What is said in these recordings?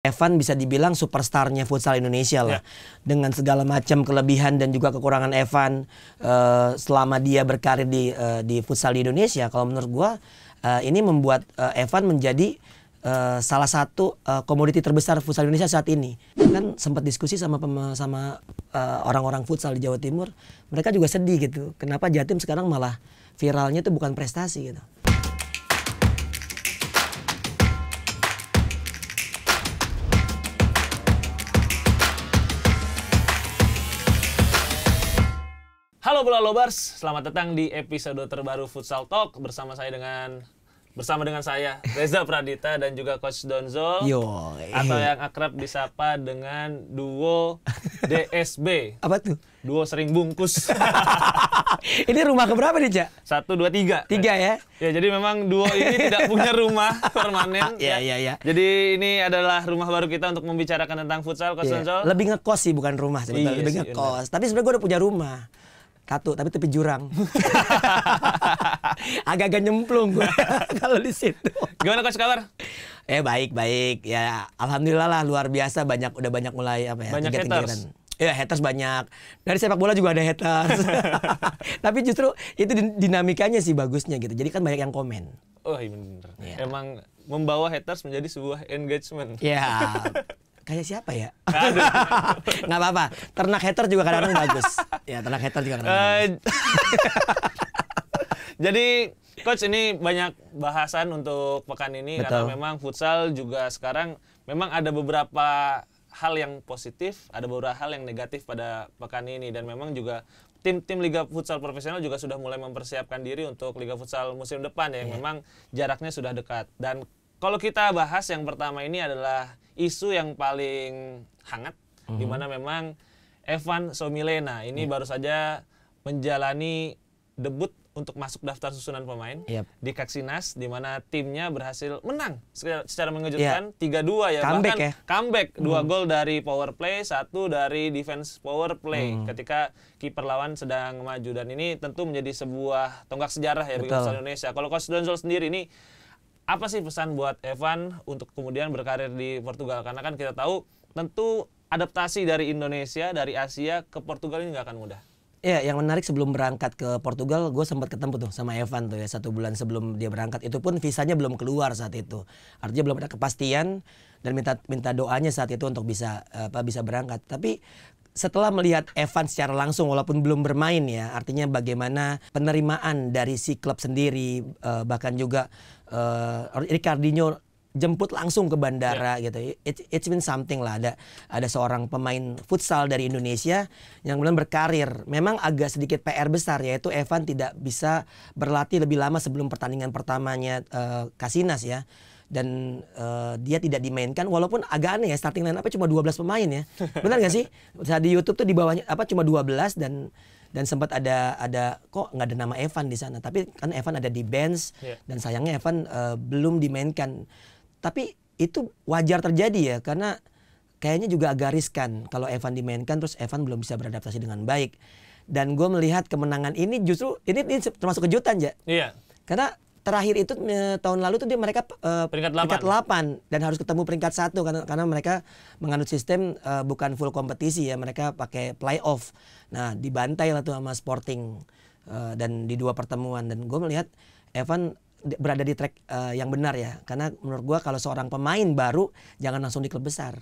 Evan bisa dibilang superstarnya futsal Indonesia lah, dengan segala macam kelebihan dan juga kekurangan Evan selama dia berkarir di futsal di Indonesia. Kalau menurut gua ini membuat Evan menjadi salah satu komoditi terbesar futsal Indonesia saat ini. Kan sempat diskusi sama orang-orang futsal di Jawa Timur, mereka juga sedih gitu. Kenapa Jatim sekarang malah viralnya itu bukan prestasi gitu. Halo Bola Lovers, selamat datang di episode terbaru Futsal Talk bersama dengan saya Reza Pradita dan juga Coach Donzol. Atau yang akrab disapa dengan duo DSB. Apa tuh? Duo sering bungkus. Ini rumah keberapa nih, Cak? 1, 2, 3. 3 ya? Ya, jadi memang duo ini tidak punya rumah permanen. Iya. Jadi ini adalah rumah baru kita untuk membicarakan tentang futsal, Coach Donzol. Lebih ngekos sih, bukan rumah sebetulnya. Lebih ngekos. Tapi sebenarnya gue udah punya rumah. Satu, tapi tepi jurang. Agak-agak nyemplung gue kalau di situ. Gimana Coach kabar? Baik. Ya, alhamdulillah lah, luar biasa, udah banyak mulai banyak haters. Ya, haters banyak. Dari sepak bola juga ada haters. Tapi justru itu dinamikanya sih bagusnya gitu. Jadi kan banyak yang komen. Oh iya bener. Ya. Emang membawa haters menjadi sebuah engagement. Ya. Kayak siapa ya? Nggak apa-apa. Ternak hater juga kadang-kadang bagus. Ya, ternak hater juga kadang-kadang bagus. Jadi, Coach, ini banyak bahasan untuk pekan ini. Betul. Karena memang futsal juga sekarang memang ada beberapa hal yang positif, ada beberapa hal yang negatif pada pekan ini. Dan memang juga tim-tim Liga Futsal Profesional juga sudah mulai mempersiapkan diri untuk Liga Futsal musim depan yang memang jaraknya sudah dekat. Dan kalau kita bahas yang pertama ini adalah isu yang paling hangat, di mana memang Evan Somilena ini baru saja menjalani debut untuk masuk daftar susunan pemain di Kaksinas, di mana timnya berhasil menang secara mengejutkan 3-2 ya. Comeback 2 gol dari power play, 1 dari defense power play ketika kiper lawan sedang maju, dan ini tentu menjadi sebuah tonggak sejarah ya bagi futsal Indonesia. Kalau Coach Donzol sendiri ini apa sih pesan buat Evan untuk kemudian berkarir di Portugal? Karena kan kita tahu tentu adaptasi dari Indonesia, dari Asia ke Portugal ini nggak akan mudah. Ya, yang menarik sebelum berangkat ke Portugal, gue sempat ketemu tuh sama Evan tuh ya 1 bulan sebelum dia berangkat. Itu pun visanya belum keluar saat itu. Artinya belum ada kepastian dan minta doanya saat itu untuk bisa berangkat. Tapi setelah melihat Evan secara langsung walaupun belum bermain ya, artinya bagaimana penerimaan dari si klub sendiri, bahkan juga Ricardinho jemput langsung ke bandara gitu. It's been something lah, ada seorang pemain futsal dari Indonesia yang kemudian berkarir. Memang agak sedikit PR besar, yaitu Evan tidak bisa berlatih lebih lama sebelum pertandingan pertamanya Kaksinas ya. Dan dia tidak dimainkan, walaupun agak aneh ya, starting line up-nya cuma 12 pemain ya. Benar nggak sih? Di YouTube tuh di bawahnya cuma 12 dan sempat ada kok nggak ada nama Evan di sana. Tapi kan Evan ada di bench dan sayangnya Evan belum dimainkan. Tapi itu wajar terjadi ya, karena kayaknya juga agak riskan kalau Evan dimainkan terus Evan belum bisa beradaptasi dengan baik. Dan gue melihat kemenangan ini justru ini termasuk kejutan ya. Iya. Karena terakhir itu tahun lalu tuh mereka peringkat 8 dan harus ketemu peringkat 1 karena mereka menganut sistem bukan full kompetisi ya, mereka pakai playoff. Nah, dibantai lah tuh sama Sporting dan di 2 pertemuan, dan gue melihat Evan berada di track yang benar ya, karena menurut gue kalau seorang pemain baru jangan langsung di klub besar,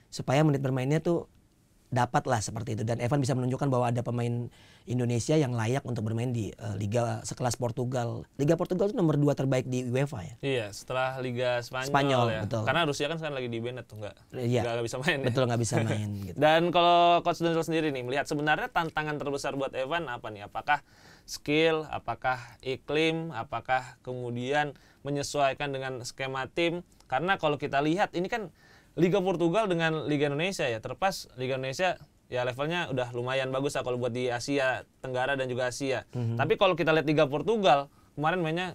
supaya menit bermainnya tuh dapat lah seperti itu, dan Evan bisa menunjukkan bahwa ada pemain Indonesia yang layak untuk bermain di liga sekelas Portugal. Liga Portugal itu nomor 2 terbaik di UEFA ya. Iya, setelah Liga Spanyol ya. Betul. Karena Rusia kan sekarang lagi di banned tuh, nggak bisa main. Betul, nggak bisa main. Gitu. Dan kalau Coach Donzol sendiri nih melihat sebenarnya tantangan terbesar buat Evan apa nih? Apakah skill, apakah iklim, apakah kemudian menyesuaikan dengan skema tim? Karena kalau kita lihat ini kan Liga Portugal dengan Liga Indonesia ya, terlepas Liga Indonesia ya levelnya udah lumayan bagus lah kalau buat di Asia Tenggara dan juga Asia. Tapi kalau kita lihat Liga Portugal kemarin mainnya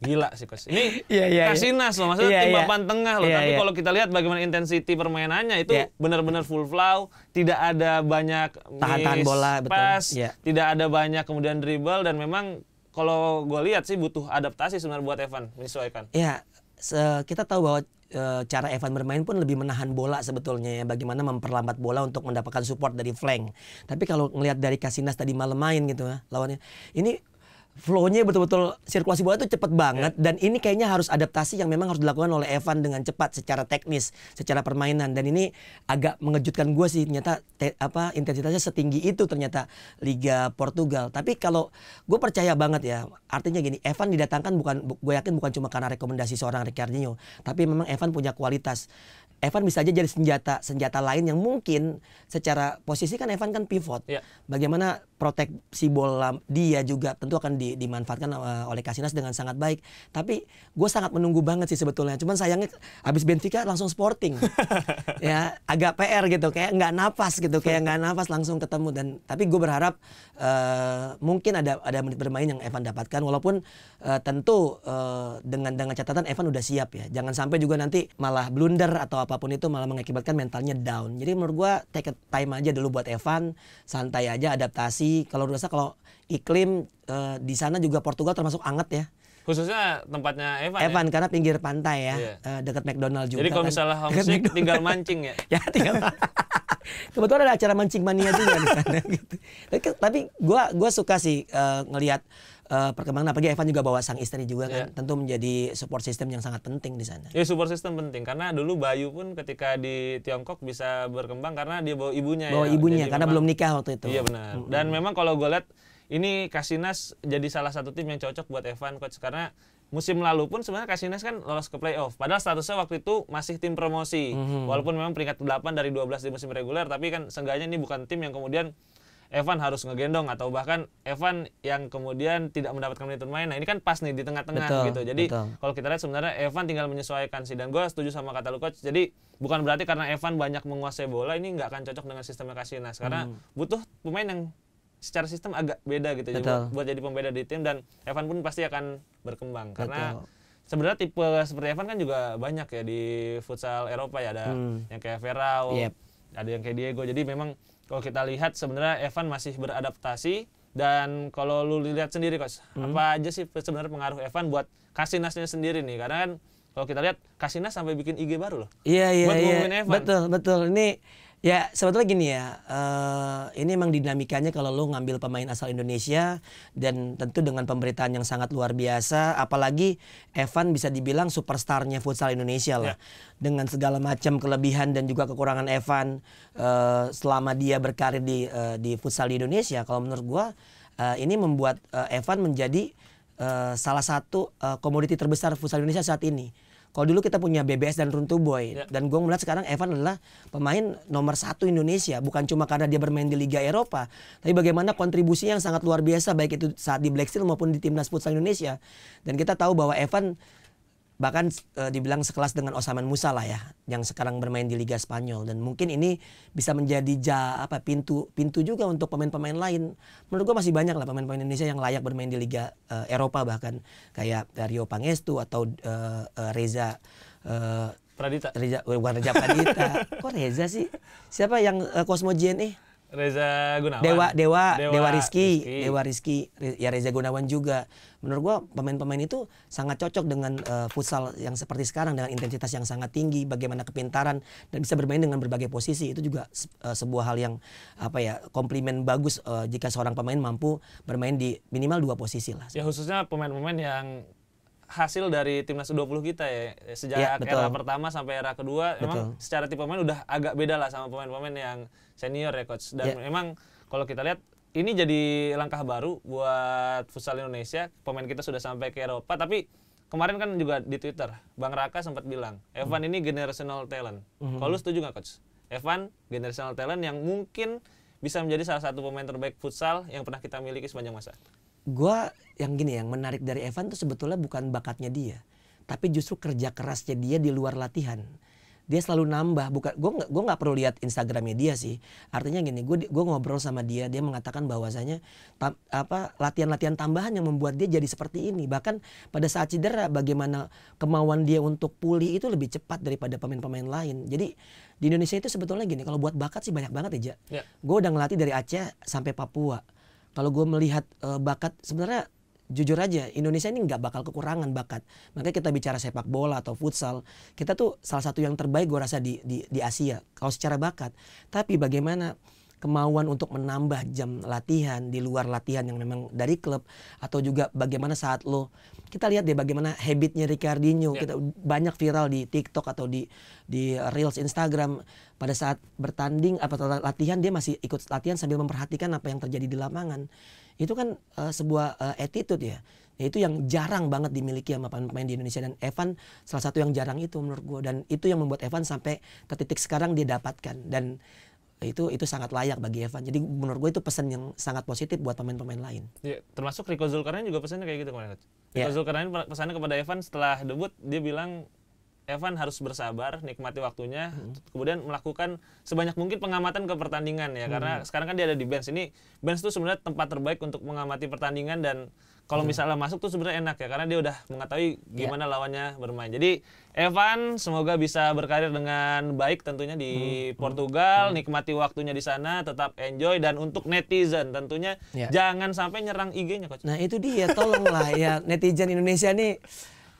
gila sih Coach. Ini Kaksinas loh, maksudnya tim papan tengah loh. Tapi kalau kita lihat bagaimana intensity permainannya itu benar-benar full flow, tidak ada banyak tahan bola, pass, tidak ada banyak kemudian dribble, dan memang kalau gue lihat sih butuh adaptasi sebenarnya buat Evan menyesuaikan. Iya. kita tahu bahwa cara Evan bermain pun lebih menahan bola sebetulnya ya, bagaimana memperlambat bola untuk mendapatkan support dari flank. Tapi kalau ngelihat dari Casillas tadi malam main gitu ya lawannya, ini flow-nya betul-betul sirkulasi bola itu cepat banget dan ini kayaknya harus adaptasi yang memang harus dilakukan oleh Evan dengan cepat secara teknis, secara permainan, dan ini agak mengejutkan gue sih ternyata intensitasnya setinggi itu ternyata Liga Portugal. Tapi kalau gue percaya banget ya, artinya gini, Evan didatangkan gue yakin bukan cuma karena rekomendasi seorang Ricardinho, tapi memang Evan punya kualitas. Evan bisa aja jadi senjata lain yang mungkin secara posisi kan Evan kan pivot. Bagaimana proteksi bola dia juga tentu akan dimanfaatkan oleh Casillas dengan sangat baik. Tapi gue sangat menunggu banget sih sebetulnya. Cuman sayangnya habis Benfica langsung Sporting. Ya agak PR gitu, kayak nggak napas langsung ketemu. Dan tapi gue berharap mungkin ada menit bermain yang Evan dapatkan, walaupun tentu dengan catatan Evan udah siap ya. Jangan sampai juga nanti malah blunder atau apapun itu malah mengakibatkan mentalnya down. Jadi menurut gua take a time aja dulu buat Evan, santai aja, adaptasi. Kalau iklim di sana juga Portugal termasuk anget ya. Khususnya tempatnya Evan karena pinggir pantai ya, dekat McDonald juga. Jadi kalau misalnya homesick tinggal mancing ya. Ya tinggal. Kebetulan ada acara mancing mania juga di sana gitu. Tapi gua suka sih ngelihat perkembangan, apalagi Evan juga bawa sang istri juga kan, tentu menjadi support system yang sangat penting di sana. Ya support system penting karena dulu Bayu pun ketika di Tiongkok bisa berkembang karena dia bawa ibunya. Ibunya karena belum nikah waktu itu. Iya benar. Dan memang kalau gue lihat ini Casillas jadi salah satu tim yang cocok buat Evan, coach, karena musim lalu pun sebenarnya Casillas kan lolos ke playoff. Padahal statusnya waktu itu masih tim promosi. Walaupun memang peringkat 8 dari 12 di musim reguler, tapi kan seenggaknya ini bukan tim yang kemudian Evan harus ngegendong atau bahkan Evan yang kemudian tidak mendapatkan menit bermain. Nah ini kan pas nih di tengah-tengah gitu. Jadi kalau kita lihat sebenarnya Evan tinggal menyesuaikan sih. Dan gue setuju sama kata lu, coach. Jadi bukan berarti karena Evan banyak menguasai bola ini nggak akan cocok dengan sistemnya Casillas. Karena butuh pemain yang secara sistem agak beda gitu. Jadi buat jadi pembeda di tim, dan Evan pun pasti akan berkembang. Karena sebenarnya tipe seperti Evan kan juga banyak ya di futsal Eropa ya. Ada yang kayak Ferrao, ada yang kayak Diego. Jadi memang kalau kita lihat sebenarnya Evan masih beradaptasi. Dan kalau lu lihat sendiri, coach, apa aja sih sebenarnya pengaruh Evan buat Casillasnya sendiri nih? Karena kan kalau kita lihat Casillas sampai bikin IG baru loh. Buat ngomongin Evan. Betul. Ini ya sebetulnya gini ya, ini memang dinamikanya kalau lo ngambil pemain asal Indonesia dan tentu dengan pemberitaan yang sangat luar biasa, apalagi Evan bisa dibilang superstarnya futsal Indonesia lah. Dengan segala macam kelebihan dan juga kekurangan Evan selama dia berkarir di futsal di Indonesia, kalau menurut gua ini membuat Evan menjadi salah satu komoditi terbesar futsal Indonesia saat ini. Kalau dulu kita punya BBS dan Runtuh Boy, dan gue melihat sekarang Evan adalah pemain nomor 1 Indonesia, bukan cuma karena dia bermain di Liga Eropa, tapi bagaimana kontribusi yang sangat luar biasa baik itu saat di Black Steel maupun di Timnas Futsal Indonesia. Dan kita tahu bahwa Evan bahkan dibilang sekelas dengan Osaman Musa lah ya, yang sekarang bermain di Liga Spanyol, dan mungkin ini bisa menjadi pintu juga untuk pemain-pemain lain. Menurut gua masih banyak lah pemain-pemain Indonesia yang layak bermain di Liga Eropa, bahkan kayak Rio Pangestu atau Reza Pradita. Bukan Reza Pradita. Kok Reza sih? Siapa yang Cosmo JNE? Reza Gunawan. Dewa Rizky. Ya Reza Gunawan juga. Menurut gua pemain-pemain itu sangat cocok dengan futsal yang seperti sekarang dengan intensitas yang sangat tinggi, bagaimana kepintaran dan bisa bermain dengan berbagai posisi. Itu juga sebuah hal yang komplimen bagus jika seorang pemain mampu bermain di minimal 2 posisi lah. Ya khususnya pemain-pemain yang hasil dari timnas U20 kita ya, sejak era pertama sampai era kedua, memang secara tipe pemain udah agak beda lah sama pemain-pemain yang senior ya, coach. Dan memang kalau kita lihat ini jadi langkah baru buat futsal Indonesia. Pemain kita sudah sampai ke Eropa, tapi kemarin kan juga di Twitter Bang Raka sempat bilang Evan ini generational talent. Kalau lu setuju nggak, coach? Evan generational talent yang mungkin bisa menjadi salah satu pemain terbaik futsal yang pernah kita miliki sepanjang masa. Gua yang gini, yang menarik dari Evan tuh sebetulnya bukan bakatnya dia, tapi justru kerja kerasnya dia di luar latihan. Dia selalu nambah, gue nggak perlu lihat Instagramnya dia sih. Artinya gini, gue ngobrol sama dia mengatakan bahwasanya latihan-latihan tambahan yang membuat dia jadi seperti ini. Bahkan pada saat cedera, bagaimana kemauan dia untuk pulih itu lebih cepat daripada pemain-pemain lain. Jadi di Indonesia itu sebetulnya gini, kalau buat bakat sih banyak banget ya. Gue udah ngelatih dari Aceh sampai Papua. Kalau gue melihat bakat, sebenarnya jujur aja Indonesia ini nggak bakal kekurangan bakat. Makanya kita bicara sepak bola atau futsal, kita tuh salah satu yang terbaik gue rasa di Asia kalau secara bakat. Tapi bagaimana kemauan untuk menambah jam latihan di luar latihan yang memang dari klub, atau juga bagaimana saat kita lihat deh bagaimana habitnya Ricardinho, kita banyak viral di TikTok atau di Reels Instagram pada saat bertanding atau latihan dia masih ikut latihan sambil memperhatikan apa yang terjadi di lapangan. Itu kan sebuah attitude ya. Itu yang jarang banget dimiliki sama pemain di Indonesia, dan Evan salah satu yang jarang itu menurut gue, dan itu yang membuat Evan sampai ke titik sekarang dia dapatkan, dan itu sangat layak bagi Evan. Jadi menurut gue itu pesan yang sangat positif buat pemain-pemain lain. Ya, termasuk Rico Zulkarnain juga pesannya kayak gitu kemarin. Rico Zulkarnain pesannya kepada Evan setelah debut, dia bilang Evan harus bersabar, nikmati waktunya, kemudian melakukan sebanyak mungkin pengamatan ke pertandingan ya, karena sekarang kan dia ada di bench. Ini bench tuh sebenarnya tempat terbaik untuk mengamati pertandingan, dan kalau misalnya masuk tuh sebenarnya enak ya, karena dia udah mengetahui gimana lawannya bermain. Jadi Evan semoga bisa berkarir dengan baik tentunya di Portugal, nikmati waktunya di sana, tetap enjoy, dan untuk netizen tentunya jangan sampai nyerang IG-nya, Coach. Nah itu dia, tolonglah ya netizen Indonesia nih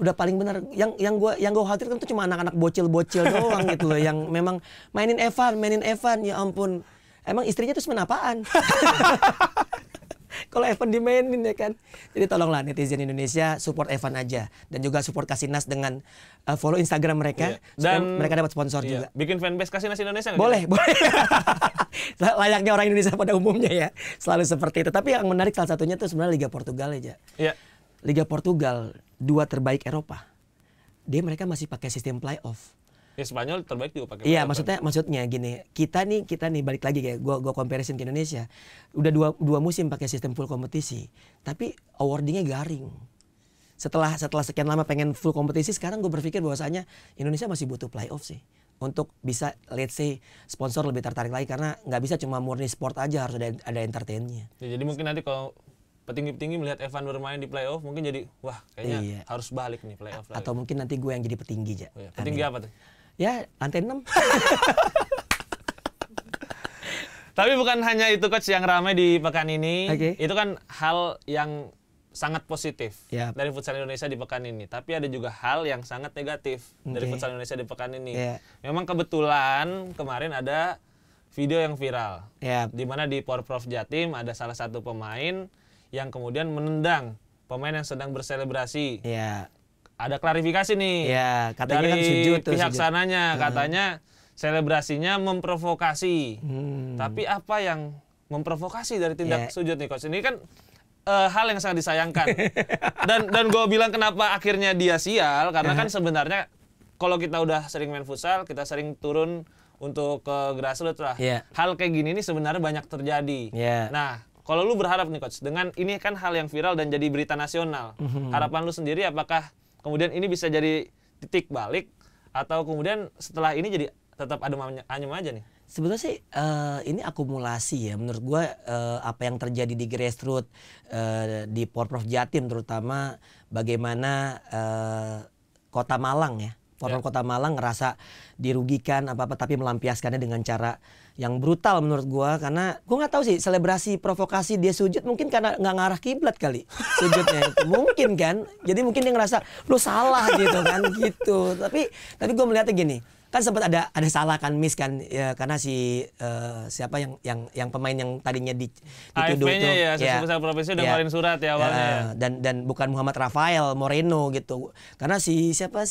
udah paling benar. Yang gue khawatirkan tuh cuma anak-anak bocil-bocil doang gitu loh, yang memang mainin Evan, ya ampun. Emang istrinya tuh semen apaan? Kalau Evan dimainin ya kan. Jadi tolonglah netizen Indonesia support Evan aja, dan juga support Kasinas dengan follow Instagram mereka, dan mereka dapat sponsor juga. Bikin fanbase Kasinas Indonesia nggak? Boleh. Layaknya orang Indonesia pada umumnya ya, selalu seperti itu. Tapi yang menarik salah satunya tuh sebenarnya Liga Portugal aja. Iya. Liga Portugal 2 terbaik Eropa. Mereka masih pakai sistem playoff. Ya Spanyol terbaik juga pakai. Iya, maksudnya gini, kita nih balik lagi kayak gua comparison ke Indonesia. Udah dua musim pakai sistem full kompetisi, tapi awardingnya garing. Setelah sekian lama pengen full kompetisi, sekarang gue berpikir bahwasanya Indonesia masih butuh playoff sih untuk bisa let's say sponsor lebih tertarik lagi, karena nggak bisa cuma murni sport aja, harus ada entertainnya. Ya, jadi mungkin nanti kalau petinggi-petinggi melihat Evan bermain di playoff, mungkin jadi wah kayaknya harus balik nih playoff lagi. Atau mungkin nanti gue yang jadi petinggi aja. Oh, ya. Petinggi apa tuh? Ya lantai 6. Tapi bukan hanya itu Coach yang ramai di pekan ini. Okay. Itu kan hal yang sangat positif dari futsal Indonesia di pekan ini. Tapi ada juga hal yang sangat negatif dari futsal Indonesia di pekan ini. Memang kebetulan kemarin ada video yang viral. Di mana di Porprov Jatim ada salah satu pemain yang kemudian menendang pemain yang sedang berselebrasi. Ada klarifikasi nih katanya dari kan sujud pihak sananya, katanya selebrasinya memprovokasi. Tapi apa yang memprovokasi dari tindak sujud nih Coach? Ini kan hal yang sangat disayangkan. dan gue bilang kenapa akhirnya dia sial, karena kan sebenarnya kalau kita udah sering main futsal, kita sering turun untuk ke grassroots lah. Hal kayak gini nih sebenarnya banyak terjadi. Nah, kalau lu berharap nih Coach, dengan ini kan hal yang viral dan jadi berita nasional, harapan lu sendiri apakah kemudian ini bisa jadi titik balik, atau kemudian setelah ini jadi tetap ada anyem aja nih? Sebetulnya sih ini akumulasi ya menurut gue, apa yang terjadi di grassroots di Porprov Jatim, terutama bagaimana Kota Malang ya, Kota Malang ngerasa dirugikan apa-apa, tapi melampiaskannya dengan cara yang brutal menurut gua, karena gua nggak tahu sih selebrasi provokasi dia sujud mungkin karena nggak ngarah kiblat kali sujudnya itu, mungkin kan, jadi mungkin dia ngerasa lu salah gitu kan gitu. Tapi gua melihatnya gini, kan sempat ada salah kan, miss kan ya, karena siapa yang pemain yang tadinya dituduh itu Futsal Provinsi udah ngeluarin surat ya awalnya dan bukan Muhammad Rafael Moreno gitu, karena siapa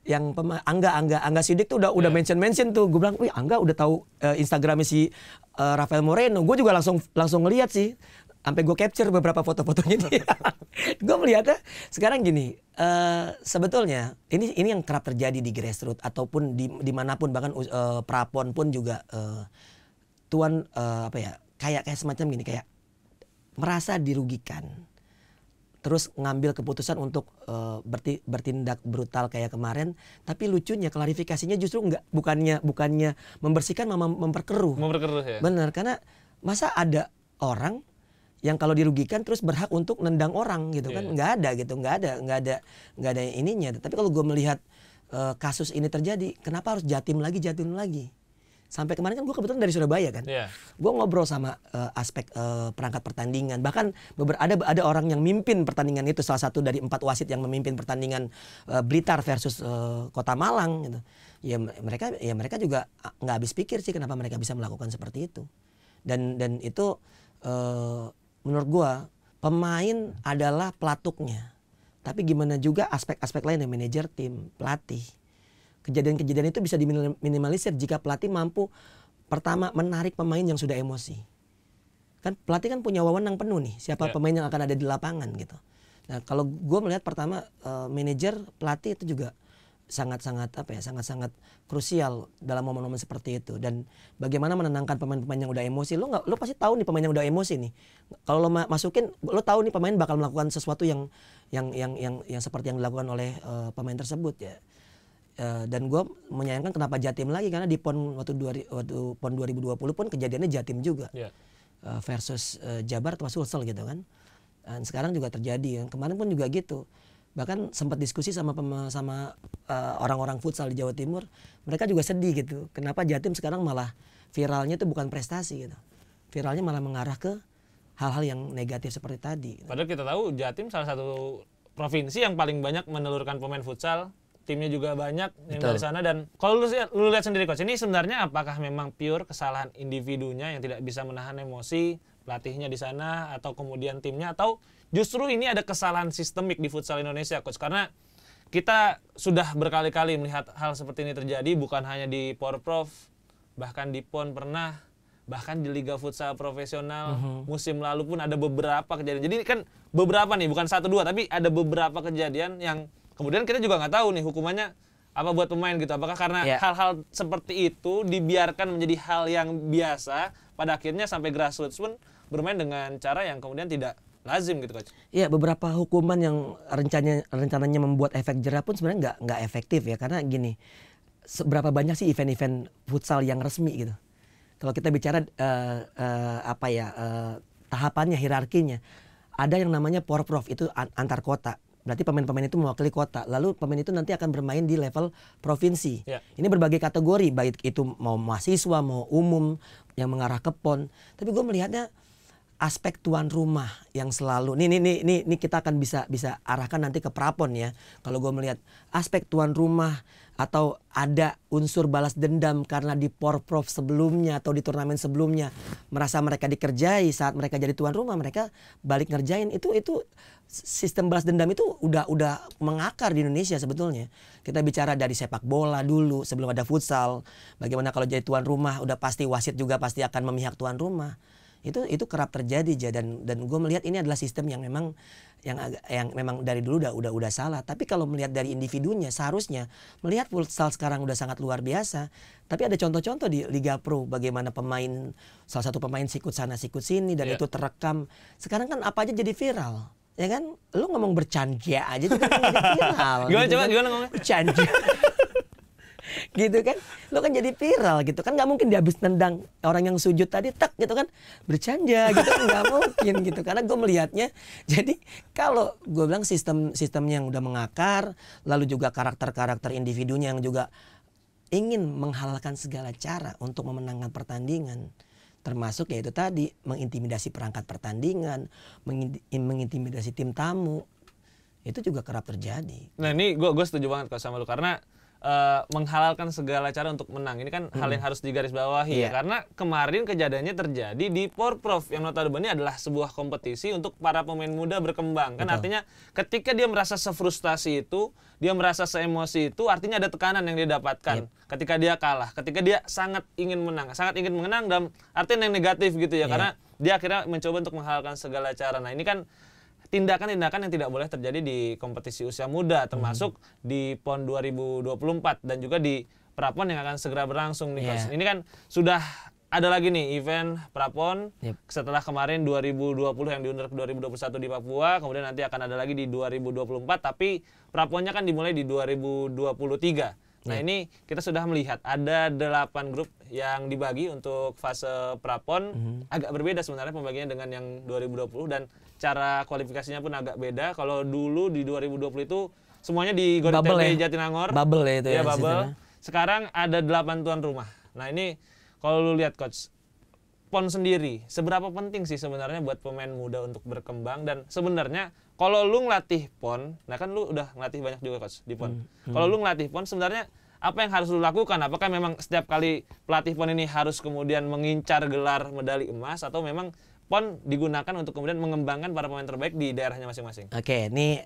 yang Angga Sidik tuh udah mention tuh. Gue bilang, wih Angga udah tahu Instagramnya si Rafael Moreno. Gue juga langsung ngeliat sih, sampai gue capture beberapa foto-fotonya dia. Gue melihatnya sekarang gini, sebetulnya ini yang kerap terjadi di grassroots ataupun dimanapun, bahkan prapon pun juga kayak semacam gini, kayak merasa dirugikan, terus ngambil keputusan untuk bertindak brutal kayak kemarin. Tapi lucunya klarifikasinya justru bukannya membersihkan, malah memperkeruh ya. Bener, karena masa ada orang yang kalau dirugikan terus berhak untuk nendang orang gitu kan? Nggak ada gitu, nggak ada ininya. Tapi kalau gue melihat kasus ini terjadi, kenapa harus Jatim lagi? Sampai kemarin kan gue kebetulan dari Surabaya kan. Iya. Gue ngobrol sama aspek perangkat pertandingan. Bahkan ada orang yang mimpin pertandingan itu, salah satu dari 4 wasit yang memimpin pertandingan Blitar versus Kota Malang gitu. Ya mereka juga nggak habis pikir sih kenapa mereka bisa melakukan seperti itu. Dan itu menurut gue pemain adalah pelatuknya. Tapi gimana juga aspek-aspek lain, manajer tim, pelatih. Kejadian-kejadian itu bisa diminimalisir jika pelatih mampu pertama menarik pemain yang sudah emosi. Kan pelatih kan punya wewenang penuh nih siapa pemain yang akan ada di lapangan gitu. Nah, kalau gue melihat pertama manajer pelatih itu juga sangat-sangat krusial dalam momen-momen seperti itu. Dan bagaimana menenangkan pemain-pemain yang udah emosi. Lo pasti tahu nih pemain yang udah emosi nih. Kalau lo masukin, lo tahu nih pemain bakal melakukan sesuatu yang seperti yang dilakukan oleh pemain tersebut ya. Dan gue menyayangkan kenapa Jatim lagi, karena di PON waktu PON 2020 pun kejadiannya Jatim juga versus Jabar atau Sulsel gitu kan. Dan sekarang juga terjadi, kemarin pun juga gitu. Bahkan sempat diskusi sama orang-orang futsal di Jawa Timur, mereka juga sedih gitu. Kenapa Jatim sekarang malah viralnya itu bukan prestasi gitu, viralnya malah mengarah ke hal-hal yang negatif seperti tadi. Padahal kita tahu Jatim salah satu provinsi yang paling banyak menelurkan pemain futsal. Timnya juga banyak yang dari sana. Dan kalau lu lihat sendiri coach, ini sebenarnya apakah memang pure kesalahan individunya yang tidak bisa menahan emosi, pelatihnya di sana, atau kemudian timnya, atau justru ini ada kesalahan sistemik di futsal Indonesia coach? Karena kita sudah berkali-kali melihat hal seperti ini terjadi, bukan hanya di Porprov, bahkan di PON pernah, bahkan di Liga Futsal Profesional musim lalu pun ada beberapa kejadian. Jadi kan beberapa nih, bukan 1-2, tapi ada beberapa kejadian yang kemudian kita juga nggak tahu nih hukumannya apa buat pemain gitu. Apakah karena hal-hal seperti itu dibiarkan menjadi hal yang biasa, pada akhirnya sampai grassroots pun bermain dengan cara yang kemudian tidak lazim gitu coach? Iya, beberapa hukuman yang rencananya membuat efek jerah pun sebenarnya nggak efektif ya, karena gini, seberapa banyak sih event-event futsal yang resmi gitu. Kalau kita bicara tahapannya, hierarkinya, ada yang namanya Porprov, itu antar kota. Berarti pemain-pemain itu mewakili kota. Lalu pemain itu nanti akan bermain di level provinsi. Ini berbagai kategori, baik itu mau mahasiswa, mau umum, yang mengarah ke PON. Tapi gue melihatnya aspek tuan rumah yang selalu. Ini kita akan bisa arahkan nanti ke prapon ya. Kalau gue melihat aspek tuan rumah atau ada unsur balas dendam karena di Porprov sebelumnya atau di turnamen sebelumnya merasa mereka dikerjai, saat mereka jadi tuan rumah mereka balik ngerjain, itu sistem balas dendam itu udah mengakar di Indonesia sebetulnya. Kita bicara dari sepak bola dulu sebelum ada futsal, bagaimana kalau jadi tuan rumah udah pasti wasit juga pasti akan memihak tuan rumah. Itu kerap terjadi dan gue melihat ini adalah sistem yang memang dari dulu udah salah. Tapi kalau melihat dari individunya, seharusnya melihat futsal sekarang udah sangat luar biasa. Tapi ada contoh-contoh di Liga Pro bagaimana salah satu pemain sikut sana sikut sini dan itu terekam. Sekarang kan apa aja jadi viral, ya kan? Lu ngomong bercanda aja juga jadi viral. Gimana ngomongnya? Bercanda. Gitu kan, lo kan jadi viral gitu kan, nggak mungkin dia habis nendang orang yang sujud tadi tak gitu kan bercanda gitu kan, nggak mungkin gitu. Karena gue melihatnya, jadi kalau gue bilang sistemnya yang udah mengakar, lalu juga karakter individunya yang juga ingin menghalalkan segala cara untuk memenangkan pertandingan, termasuk yaitu tadi mengintimidasi perangkat pertandingan, mengintimidasi tim tamu, itu juga kerap terjadi. Nah ini gue setuju banget kalau sama lu, karena menghalalkan segala cara untuk menang. Ini kan hal yang harus digarisbawahi ya. Karena kemarin kejadiannya terjadi di Porprov yang notabene adalah sebuah kompetisi untuk para pemain muda berkembang. Kan artinya ketika dia merasa sefrustasi itu, dia merasa seemosi itu, artinya ada tekanan yang dia dapatkan. Ketika dia kalah, ketika dia sangat ingin menang dalam artian yang negatif gitu ya. Karena dia akhirnya mencoba untuk menghalalkan segala cara. Nah, ini kan tindakan-tindakan yang tidak boleh terjadi di kompetisi usia muda, termasuk di PON 2024 dan juga di Prapon yang akan segera berlangsung nih Coach. Ini kan sudah ada lagi nih event Prapon setelah kemarin 2020 yang diundur ke 2021 di Papua, kemudian nanti akan ada lagi di 2024, tapi Praponnya kan dimulai di 2023. Nah ini kita sudah melihat ada 8 grup yang dibagi untuk fase Prapon. Agak berbeda sebenarnya pembagiannya dengan yang 2020 dan cara kualifikasinya pun agak beda. Kalau dulu di 2020 itu semuanya di Gor ITB Jatinangor. Bubble ya itu ya. Bubble. Sekarang ada 8 tuan rumah. Nah ini Kalau lu lihat coach, PON sendiri seberapa penting sih sebenarnya buat pemain muda untuk berkembang, dan sebenarnya kalau lu ngelatih PON, nah kan lu udah ngelatih banyak juga coach di PON. Kalau lu ngelatih PON sebenarnya apa yang harus lu lakukan? Apakah memang setiap kali pelatih PON ini harus kemudian mengincar gelar medali emas, atau memang PON digunakan untuk kemudian mengembangkan para pemain terbaik di daerahnya masing-masing? Oke, ini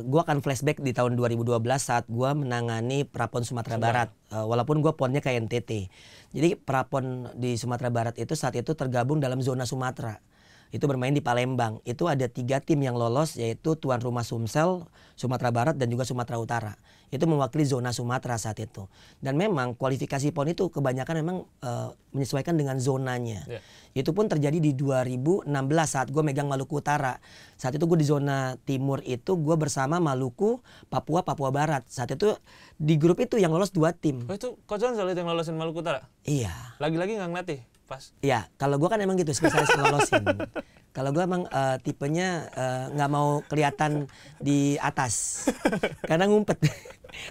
gua akan flashback di tahun 2012 saat gua menangani Prapon Sumatera Barat. Walaupun gua ponnya ke NTT. Jadi Prapon di Sumatera Barat itu saat itu tergabung dalam zona Sumatera. Itu bermain di Palembang. Itu ada 3 tim yang lolos, yaitu tuan rumah Sumsel, Sumatera Barat, dan juga Sumatera Utara. Itu mewakili zona Sumatera saat itu. Dan memang kualifikasi PON itu kebanyakan memang menyesuaikan dengan zonanya. Yeah. Itu pun terjadi di 2016 saat gue megang Maluku Utara. Saat itu gue di zona timur itu gue bersama Maluku, Papua, Papua Barat. Saat itu di grup itu yang lolos 2 tim. Oh, itu Coach Ansel yang lolosin Maluku Utara? Iya. Lagi-lagi nggak ngelatih? Pas. Iya, kalau gue kan emang gitu spesialis ngelolosin. Kalau gue emang tipenya nggak mau kelihatan di atas karena ngumpet.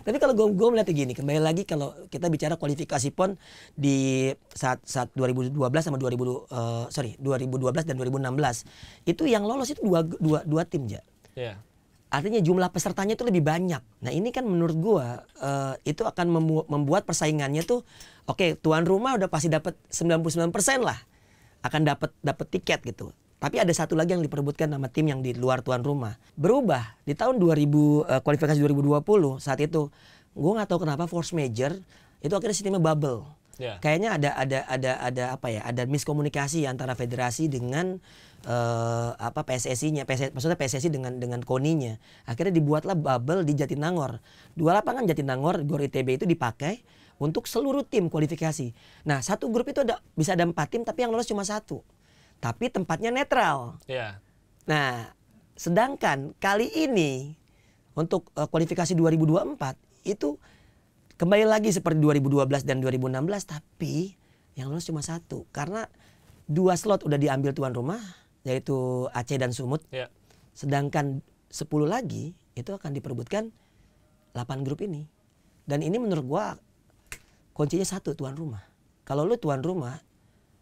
Tapi kalau gue melihat gini, kembali lagi kalau kita bicara kualifikasi PON di saat 2012 sama 2012 dan 2016 itu yang lolos itu dua tim ya. Iya. Artinya jumlah pesertanya itu lebih banyak. Nah ini kan menurut gua itu akan membuat persaingannya tuh oke, tuan rumah udah pasti dapat 99% lah akan dapat tiket gitu. Tapi ada satu lagi yang diperebutkan sama tim yang di luar tuan rumah. Berubah di tahun 2000 kualifikasi 2020 saat itu gua nggak tahu kenapa force major itu akhirnya sistemnya bubble. Yeah. Kayaknya ada apa ya? Ada miskomunikasi antara federasi dengan PSSI-nya, maksudnya PSSI dengan KONI-nya. Akhirnya dibuatlah bubble di Jatinangor. 2 lapangan Jatinangor, GOR ITB itu dipakai untuk seluruh tim kualifikasi. Nah, satu grup itu bisa ada 4 tim tapi yang lolos cuma 1. Tapi tempatnya netral. Yeah. Nah, sedangkan kali ini untuk kualifikasi 2024 itu kembali lagi seperti 2012 dan 2016 tapi yang lolos cuma 1 karena 2 slot udah diambil tuan rumah yaitu Aceh dan Sumut. Yeah. Sedangkan 10 lagi itu akan diperebutkan 8 grup ini. Dan ini menurut gua kuncinya 1 tuan rumah. Kalau lu tuan rumah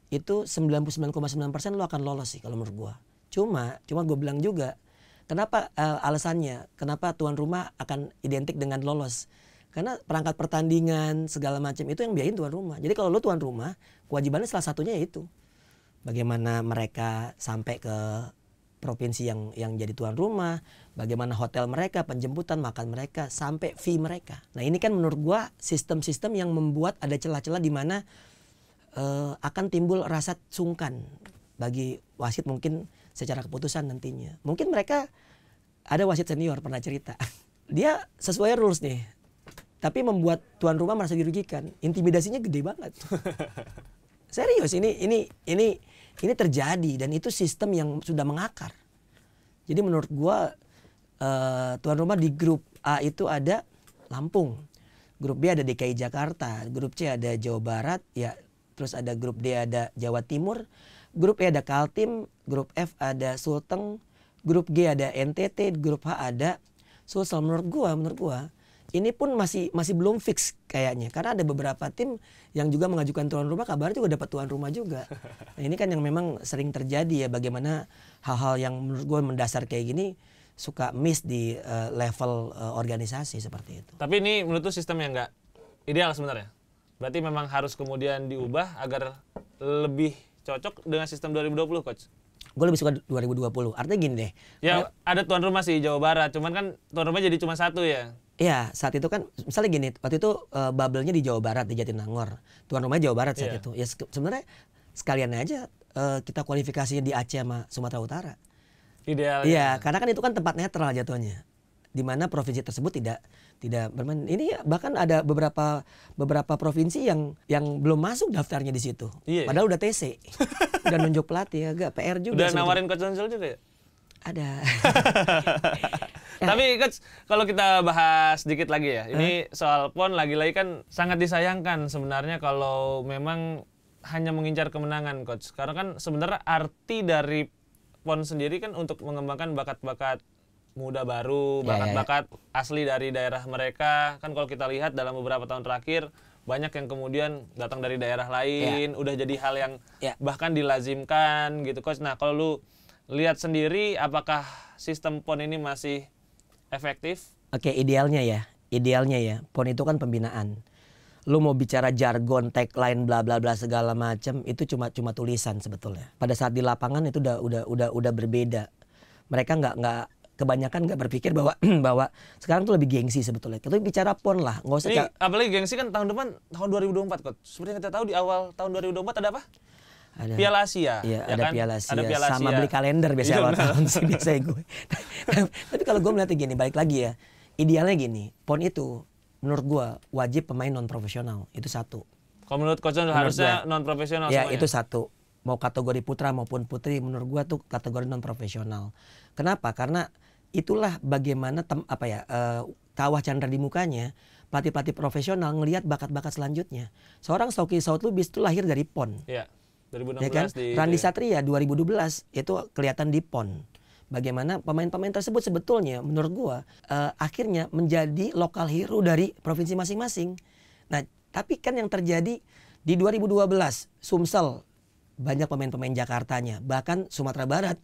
itu 99,9% lu akan lolos sih kalau menurut gua. Cuma gua bilang juga kenapa alasannya kenapa tuan rumah akan identik dengan lolos. Karena perangkat pertandingan segala macam itu yang biayain tuan rumah. Jadi kalau lu tuan rumah, kewajibannya salah satunya yaitu bagaimana mereka sampai ke provinsi yang jadi tuan rumah, bagaimana hotel mereka, penjemputan, makan mereka, sampai fee mereka. Nah ini kan menurut gua sistem-sistem yang membuat ada celah-celah di mana akan timbul rasa sungkan bagi wasit mungkin secara keputusan nantinya. Mungkin mereka ada wasit senior pernah cerita, dia sesuai rules nih, tapi membuat tuan rumah merasa dirugikan. Intimidasinya gede banget. Serius ini terjadi dan itu sistem yang sudah mengakar. Jadi menurut gua tuan rumah di grup A itu ada Lampung, grup B ada DKI Jakarta, grup C ada Jawa Barat, ya terus ada grup D ada Jawa Timur, grup E ada Kaltim, grup F ada Sulteng, grup G ada NTT, grup H ada Sulsel. Menurut gua ini pun masih belum fix kayaknya karena ada beberapa tim yang juga mengajukan tuan rumah, kabar juga dapat tuan rumah juga. Nah ini kan yang memang sering terjadi ya, bagaimana hal-hal yang menurut gue mendasar kayak gini suka miss di level organisasi seperti itu. Tapi ini menurut lu sistem yang nggak ideal sebenarnya. Berarti memang harus kemudian diubah agar lebih cocok dengan sistem 2020, Coach. Gue lebih suka 2020. Artinya gini deh. Ya ada tuan rumah sih Jawa Barat, cuman kan tuan rumah jadi cuma 1 ya. Iya, saat itu kan misalnya gini, waktu itu bubble-nya di Jawa Barat, di Jatinangor. Tuan rumah Jawa Barat saat itu. Ya sebenarnya sekalian aja kita kualifikasinya di Aceh sama Sumatera Utara. Ideal. Iya, karena kan itu kan tempat netral jatuhnya. Di mana provinsi tersebut tidak bermain. Ini bahkan ada beberapa provinsi yang belum masuk daftarnya di situ. Iya, padahal udah TC. Udah nunjuk pelatih, agak PR juga. Udah nawarin Coach Ansel juga ya? Ada. Tapi Coach, kalau kita bahas sedikit lagi ya, ini soal PON lagi-lagi kan sangat disayangkan sebenarnya kalau memang hanya mengincar kemenangan, Coach. Karena kan sebenarnya arti dari PON sendiri kan untuk mengembangkan bakat-bakat muda baru, bakat-bakat asli dari daerah mereka. Kan kalau kita lihat dalam beberapa tahun terakhir, banyak yang kemudian datang dari daerah lain, udah jadi hal yang bahkan dilazimkan gitu coach. Nah kalau lu lihat sendiri apakah sistem PON ini masih efektif? Oke, idealnya ya PON itu kan pembinaan. Lu mau bicara jargon, tagline, bla bla bla segala macam itu cuma tulisan sebetulnya. Pada saat di lapangan itu udah berbeda. Mereka nggak kebanyakan nggak berpikir bahwa bahwa sekarang tuh lebih gengsi sebetulnya. Kita bicara PON lah, nggak usah. Ini apalagi gengsi kan tahun depan tahun 2024 kok. Seperti yang kita tahu di awal tahun 2024 ada apa? Ada Piala Asia. Iya, ya ada kan? Piala Asia. Ada Piala Sama Asia. beli kalender biasanya awal tahun sih biasanya gue. Tapi kalau gue melihatnya gini, balik lagi ya. Idealnya gini, PON itu menurut gue wajib pemain non profesional. Itu satu. Kalau menurut coach harusnya non profesional Ya, semuanya. itu satu. Mau kategori putra maupun putri menurut gua tuh kategori non profesional. Kenapa? Karena itulah bagaimana kawah candra di mukanya pelatih-pelatih profesional ngelihat bakat-bakat selanjutnya. Seorang Soki Sautlubis itu lahir dari PON. Iya. 2016 Ya kan? di Randi Satria 2012 itu kelihatan di PON. Bagaimana pemain-pemain tersebut sebetulnya menurut gua akhirnya menjadi lokal hero dari provinsi masing-masing. Nah, tapi kan yang terjadi di 2012 Sumsel banyak pemain-pemain Jakartanya, bahkan Sumatera Barat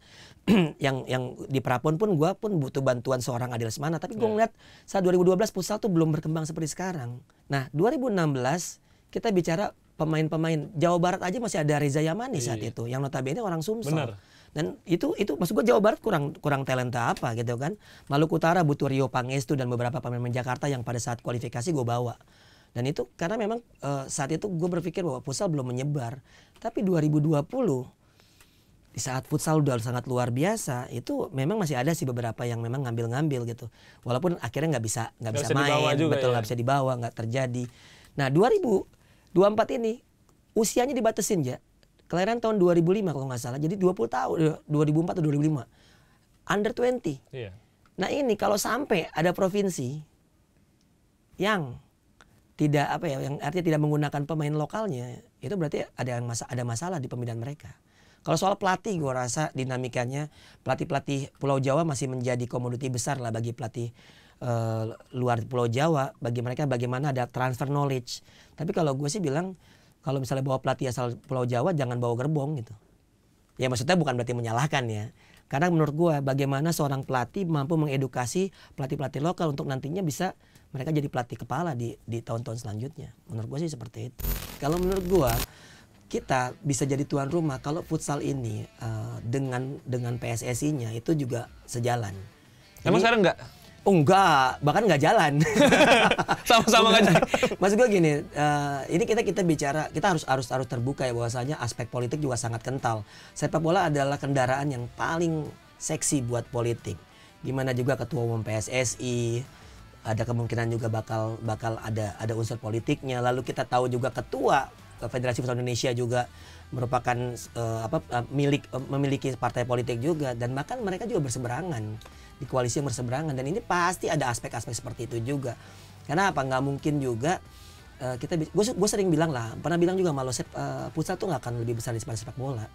yang di Prapon pun gua pun butuh bantuan seorang Adil Semana, tapi gua ngeliat saat 2012 futsal tuh belum berkembang seperti sekarang. Nah, 2016 kita bicara pemain-pemain Jawa Barat aja masih ada Reza Yamani saat itu yang notabene orang Sumsel. Bener. Dan itu maksud gua Jawa Barat kurang talenta apa gitu kan. Maluku Utara butuh Rio Pangestu dan beberapa pemain Jakarta yang pada saat kualifikasi gua bawa. Dan itu karena memang saat itu gue berpikir bahwa futsal belum menyebar. Tapi 2020 di saat futsal udah sangat luar biasa, itu memang masih ada sih beberapa yang memang ngambil gitu. Walaupun akhirnya nggak bisa main, betul nggak bisa dibawa, nggak terjadi. Nah 2024 ini usianya dibatasin ya. Kelahiran tahun 2005 kalau nggak salah. Jadi 20 tahun 2004 atau 2005. Under 20. Iya. Nah ini kalau sampai ada provinsi yang tidak yang artinya tidak menggunakan pemain lokalnya, itu berarti ada masalah di pembinaan mereka. Kalau soal pelatih, gue rasa dinamikanya pelatih Pulau Jawa masih menjadi komoditi besar lah bagi pelatih luar Pulau Jawa. Bagi mereka bagaimana ada transfer knowledge. Tapi kalau gue sih bilang kalau misalnya bawa pelatih asal Pulau Jawa jangan bawa gerbong gitu. Ya maksudnya bukan berarti menyalahkan ya. Karena menurut gue bagaimana seorang pelatih mampu mengedukasi pelatih-pelatih lokal untuk nantinya bisa mereka jadi pelatih kepala di tahun-tahun selanjutnya. Menurut gue sih seperti itu. Kalau menurut gue kita bisa jadi tuan rumah kalau futsal ini dengan PSSI-nya itu juga sejalan. Emang sekarang enggak? Oh enggak, bahkan enggak jalan. Sama-sama enggak jalan. Maksud gue gini, ini kita bicara, kita harus terbuka ya bahwasanya aspek politik juga sangat kental. Sepak bola adalah kendaraan yang paling seksi buat politik. Gimana juga ketua umum PSSI, ada kemungkinan juga bakal ada unsur politiknya. Lalu kita tahu juga ketua Federasi Futsal Indonesia juga merupakan memiliki partai politik juga, dan bahkan mereka juga berseberangan di koalisi yang berseberangan, dan ini pasti ada aspek-aspek seperti itu juga. Karena apa, nggak mungkin juga gue sering bilang lah, pernah bilang juga malu futsal tuh nggak akan lebih besar daripada sepak bola.